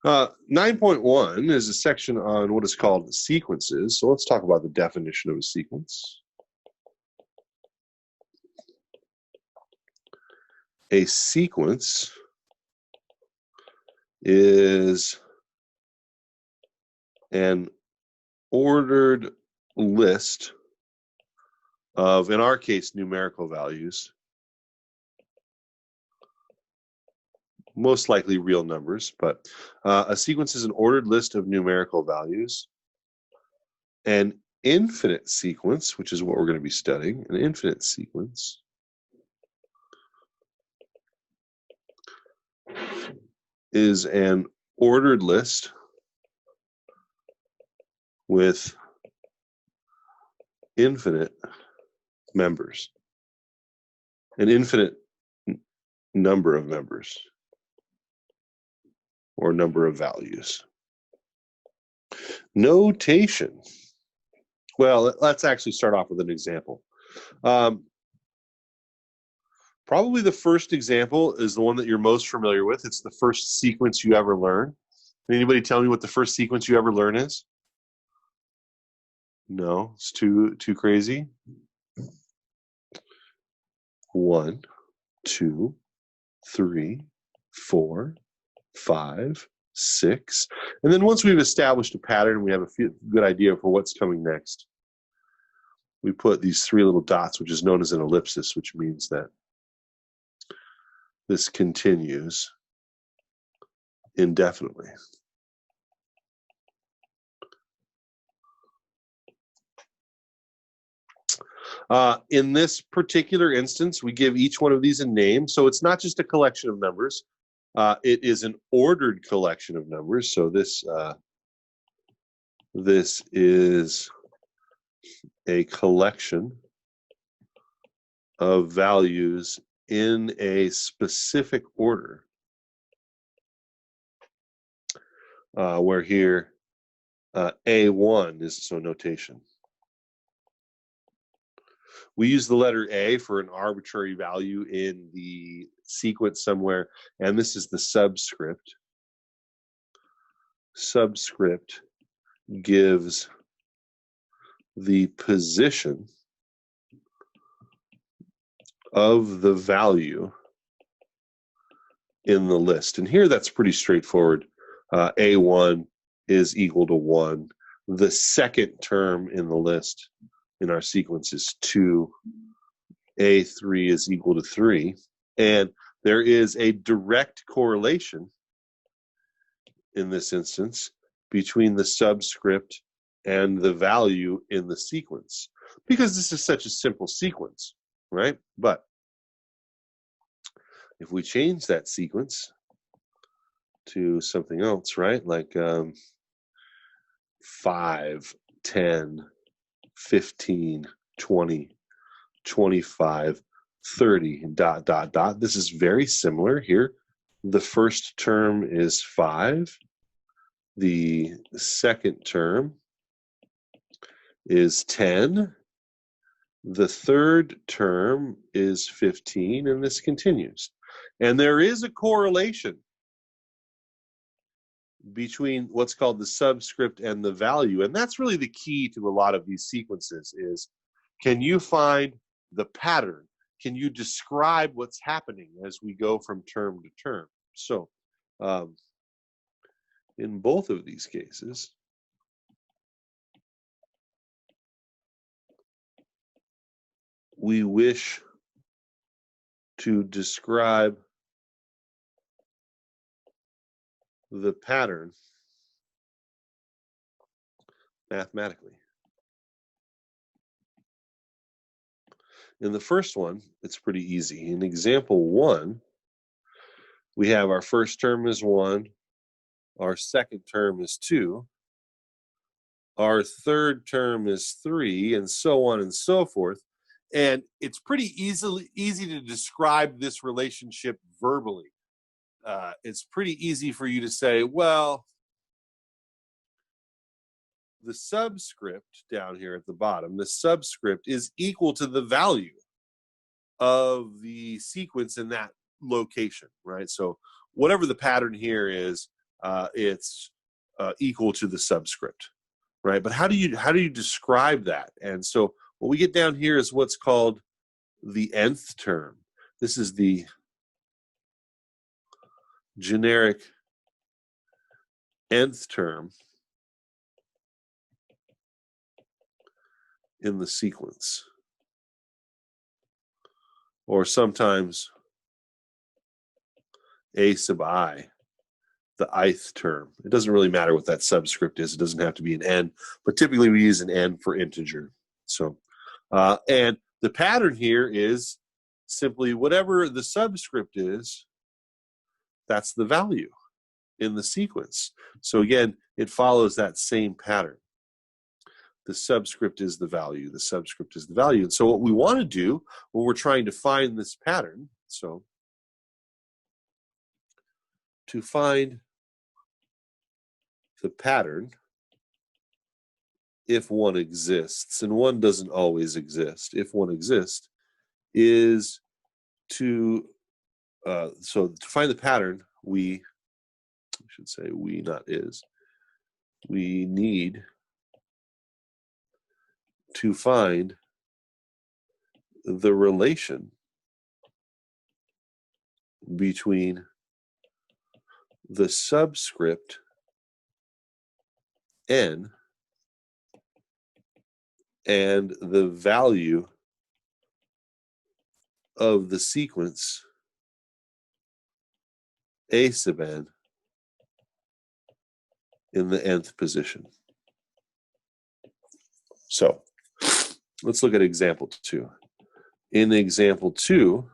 9.1 is a section on what is called sequences. So let's talk about the definition of a sequence. A sequence is an ordered list of, in our case, numerical values, most likely real numbers, but a sequence is an ordered list of numerical values. An infinite sequence, which is what we're going to be studying, an infinite sequence is an ordered list with infinite members, an infinite number of members or number of values. Notation. Well, let's actually start off with an example. Probably the first example is the one that you're most familiar with. It's the first sequence you ever learn. Anybody tell me what the first sequence you ever learn is? No, it's too crazy. 1, 2, 3, 4, 5, 6. And then once we've established a pattern, we have a good idea for what's coming next. We put these 3 little dots, which is known as an ellipsis, which means that this continues indefinitely. In this particular instance, we give each one of these a name. So it's not just a collection of numbers. It is an ordered collection of numbers. So this is a collection of values in a specific order, where here A1 is so notation. We use the letter A for an arbitrary value in the sequence somewhere, and this is the subscript. Subscript gives the position of the value in the list. And here that's pretty straightforward. A1 is equal to 1. The second term in the list in our sequence is 2. A3 is equal to 3. And there is a direct correlation in this instance between the subscript and the value in the sequence, because this is such a simple sequence, right? But if we change that sequence to something else, right, like 5, 10, 15, 20, 25, 30, dot, dot, dot. This is very similar here. The first term is 5. The second term is 10. The third term is 15, and this continues. And there is a correlation between what's called the subscript and the value. And that's really the key to a lot of these sequences is, can you find the pattern? Can you describe what's happening as we go from term to term? So in both of these cases, we wish to describe the pattern mathematically. In the first one, it's pretty easy. In example 1, we have our first term is 1, our second term is 2, our third term is 3, and so on and so forth. And it's pretty easy to describe this relationship verbally. It's pretty easy for you to say, well, the subscript down here at the bottom, the subscript is equal to the value of the sequence in that location, right? So whatever the pattern here is, it's equal to the subscript, right? But how do you describe that? And so what we get down here is what's called the nth term. This is the generic nth term in the sequence, or sometimes a sub I, the ith term. It doesn't really matter what that subscript is. It doesn't have to be an n, but typically we use an n for integer. So, and the pattern here is simply whatever the subscript is, that's the value in the sequence. So again, it follows that same pattern. The subscript is the value. The subscript is the value. And so what we want to do when we're trying to find this pattern, so to find the pattern, if one exists, and one doesn't always exist, if one exists, is to, so to find the pattern, we need to find the relation between the subscript n and the value of the sequence a sub n in the nth position. So let's look at example 2. In example 2,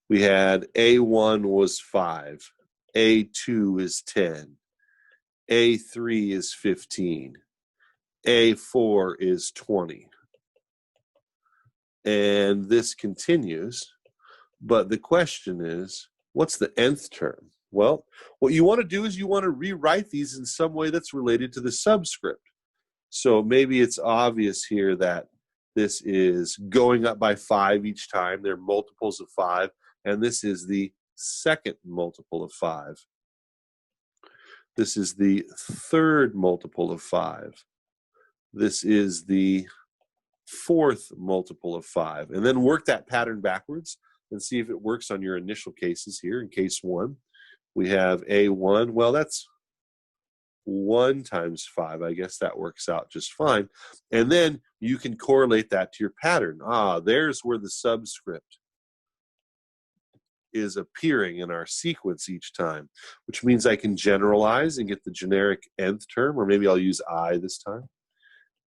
we had A1 was 5, A2 is 10, A3 is 15, A4 is 20. And this continues, but the question is, what's the nth term? Well, what you want to do is you want to rewrite these in some way that's related to the subscript. So maybe it's obvious here that this is going up by 5 each time. They're multiples of 5, and this is the second multiple of 5. This is the third multiple of 5. This is the fourth multiple of 5. And then work that pattern backwards and see if it works on your initial cases here. In case 1, we have A1. Well, that's 1 times 5. I guess that works out just fine. And then you can correlate that to your pattern. There's where the subscript is appearing in our sequence each time, which means I can generalize and get the generic nth term, or maybe I'll use I this time.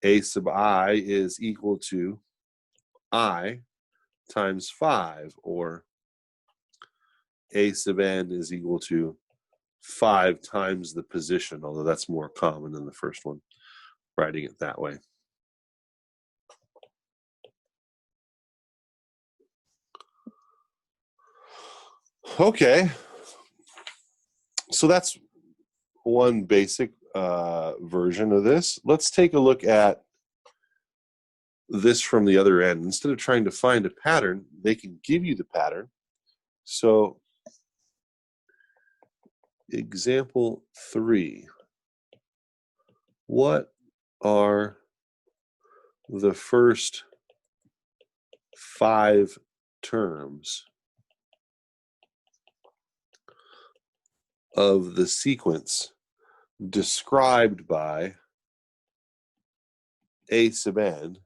A sub I is equal to I times 5, or A sub n is equal to 5 times the position, although that's more common than the first one, writing it that way. Okay, so that's one basic version of this. Let's take a look at this from the other end. Instead of trying to find a pattern, they can give you the pattern. So example 3, what are the first 5 terms of the sequence described by A sub n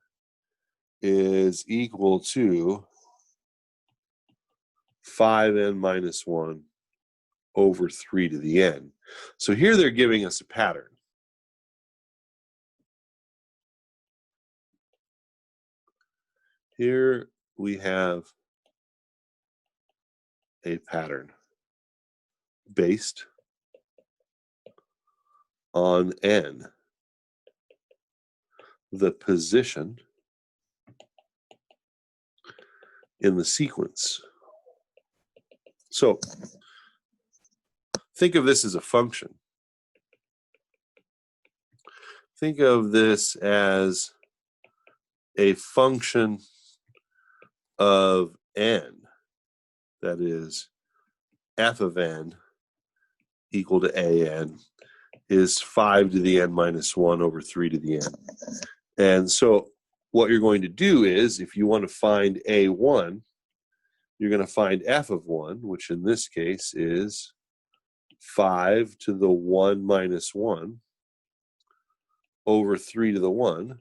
is equal to 5n minus 1 over 3 to the n. So here they're giving us a pattern. Here we have a pattern based on n, the position in the sequence. So think of this as a function. Think of this as a function of n, that is f of n equal to an is 5 to the n minus 1 over 3 to the n. And so what you're going to do is, if you want to find a1, you're going to find f of 1, which in this case is 5 to the 1 minus 1 over 3 to the 1,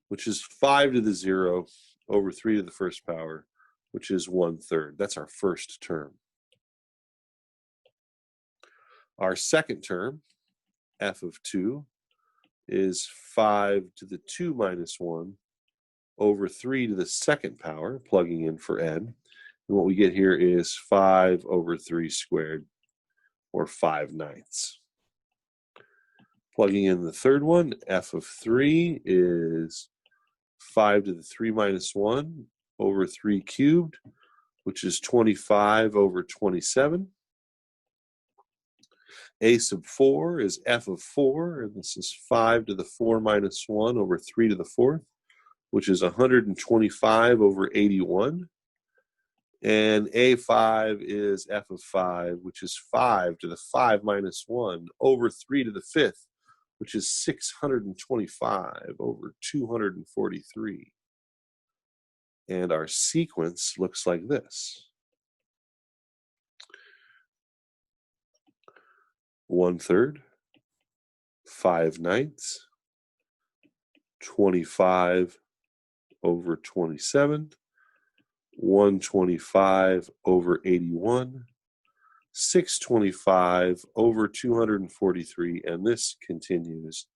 which is 5 to the 0 over 3 to the first power, which is 1/3. That's our first term. Our second term, f of 2, is 5 to the 2 minus 1 over 3 to the second power, plugging in for n. And what we get here is 5 over 3 squared, or 5/9. Plugging in the third one, f of 3 is 5 to the 3 minus 1 over 3 cubed, which is 25 over 27. A sub 4 is f of 4, and this is 5 to the 4 minus 1 over 3 to the 4th, which is 125 over 81. And A5 is f of 5, which is 5 to the 5 minus 1 over 3 to the 5th, which is 625 over 243. And our sequence looks like this. 1/3, 5/9, 25 over 27, 125 over 81, 625 over 243, and this continues.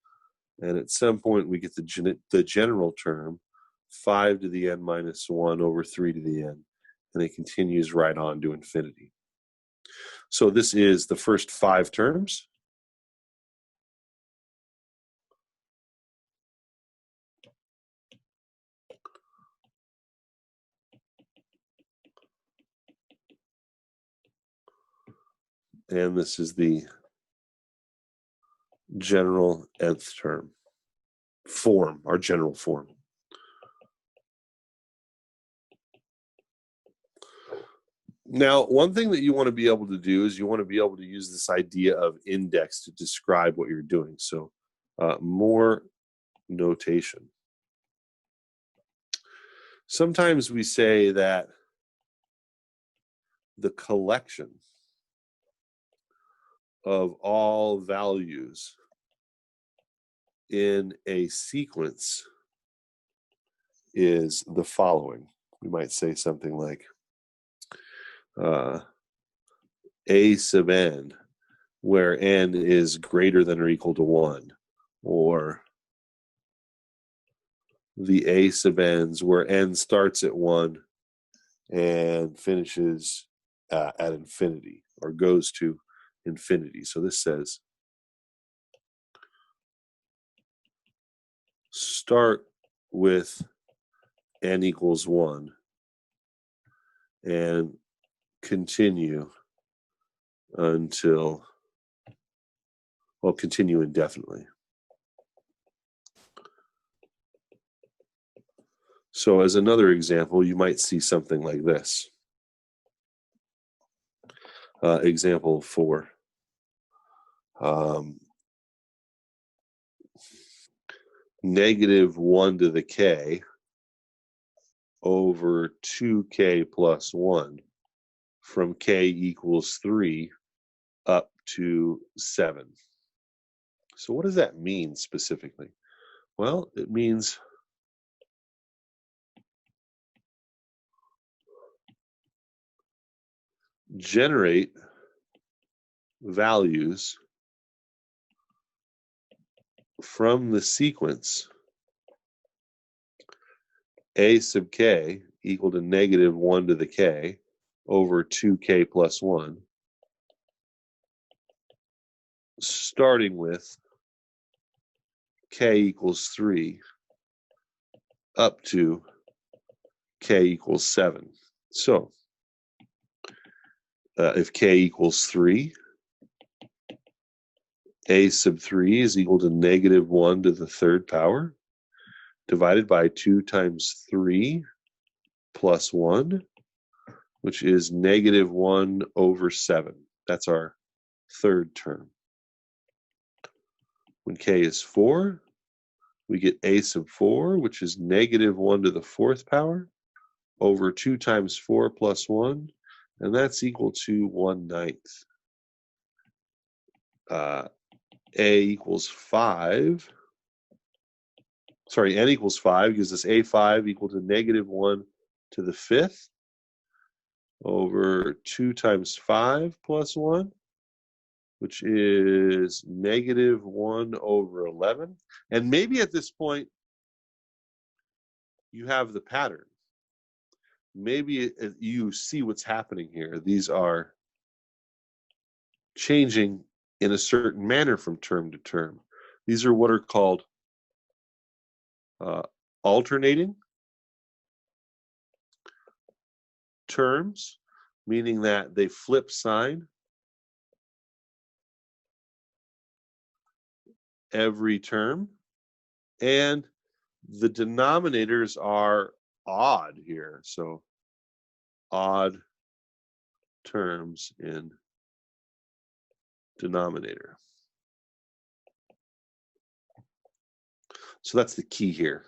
And at some point we get the general term, 5 to the n minus 1 over 3 to the n, and it continues right on to infinity. So this is the first 5 terms. And this is the general nth term form, our general form. Now, one thing that you want to be able to do is you want to be able to use this idea of index to describe what you're doing. So more notation. Sometimes we say that the collection of all values in a sequence is the following. We might say something like a sub n, where n is greater than or equal to 1, or the a sub n's where n starts at 1 and finishes at infinity, or goes to infinity. So this says start with n equals 1 and continue until, well, continue indefinitely. So as another example, you might see something like this. Example 4. Negative 1 to the k over 2k plus 1 from k equals 3 up to 7. So what does that mean specifically? Well, it means generate values from the sequence a sub k equal to negative 1 to the k over 2k plus 1, starting with k equals 3 up to k equals 7. So if k equals 3, a sub 3 is equal to negative 1 to the third power divided by 2 times 3 plus 1, which is negative 1 over 7. That's our third term. When k is 4, we get a sub 4, which is negative 1 to the 4th power, over 2 times 4 plus 1, and that's equal to 1/9. A equals 5. Sorry, n equals 5 gives us a5 equal to negative 1 to the 5th over 2 times 5 plus 1, which is negative 1 over 11. And maybe at this point, you have the pattern. Maybe you see what's happening here. These are changing in a certain manner from term to term. These are what are called alternating terms, meaning that they flip sign every term, and the denominators are odd here. So odd terms in denominator. So that's the key here,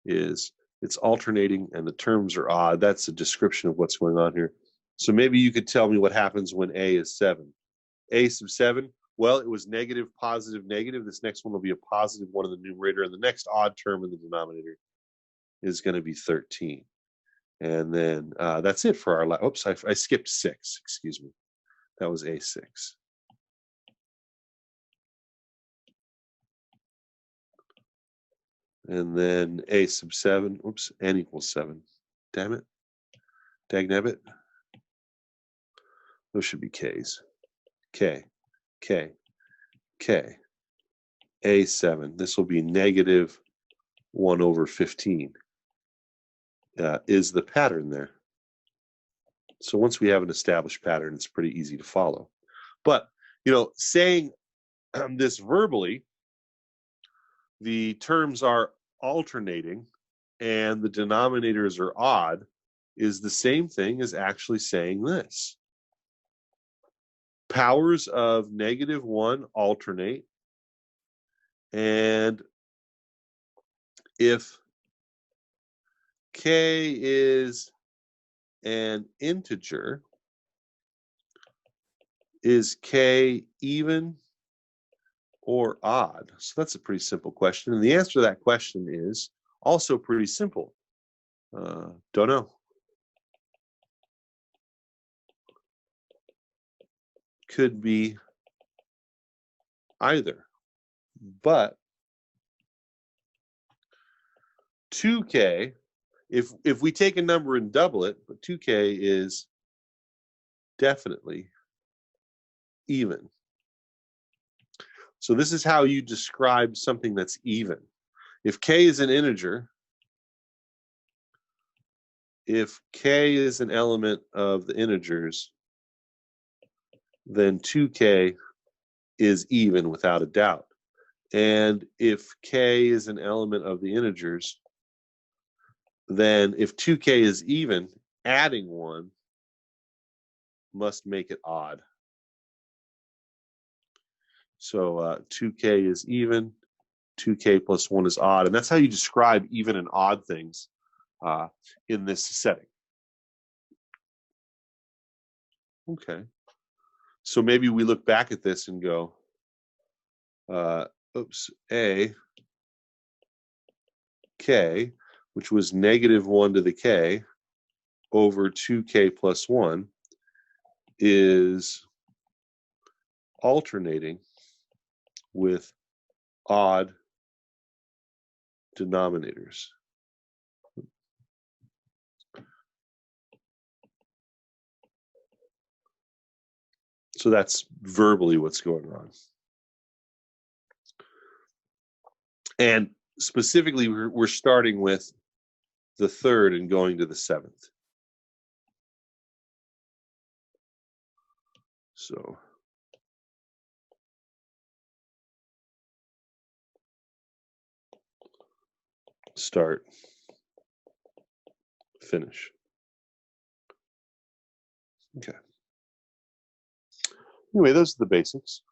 is it's alternating and the terms are odd. That's a description of what's going on here. So maybe you could tell me what happens when a is 7. A sub 7, well, it was negative, positive, negative. This next one will be a positive one in the numerator, and the next odd term in the denominator is going to be 13. And then that's it for our, oops, I skipped 6, excuse me. That was A6. And then A sub 7, oops, n equals 7. Damn it. Dagnabbit. Those should be K's. K, K, K. A7, this will be negative 1 over 15. Is the pattern there. So once we have an established pattern, it's pretty easy to follow. But, you know, saying this verbally, the terms are alternating and the denominators are odd, is the same thing as actually saying this. Powers of negative 1 alternate, and if k is an integer, is k even or odd? So that's a pretty simple question. And the answer to that question is also pretty simple. Don't know. Could be either. But 2k, if we take a number and double it, but 2k is definitely even. So this is how you describe something that's even. If k is an integer, if k is an element of the integers, then 2k is even without a doubt. And if k is an element of the integers, then if 2k is even, adding 1 must make it odd. So 2k is even, 2k plus 1 is odd. And that's how you describe even and odd things in this setting. Okay. So maybe we look back at this and go, oops, a k, which was negative 1 to the k, over 2k plus 1, is alternating with odd denominators. So that's verbally what's going on. And specifically, we're starting with the third and going to the 7th. So start, finish. Okay. Anyway, those are the basics.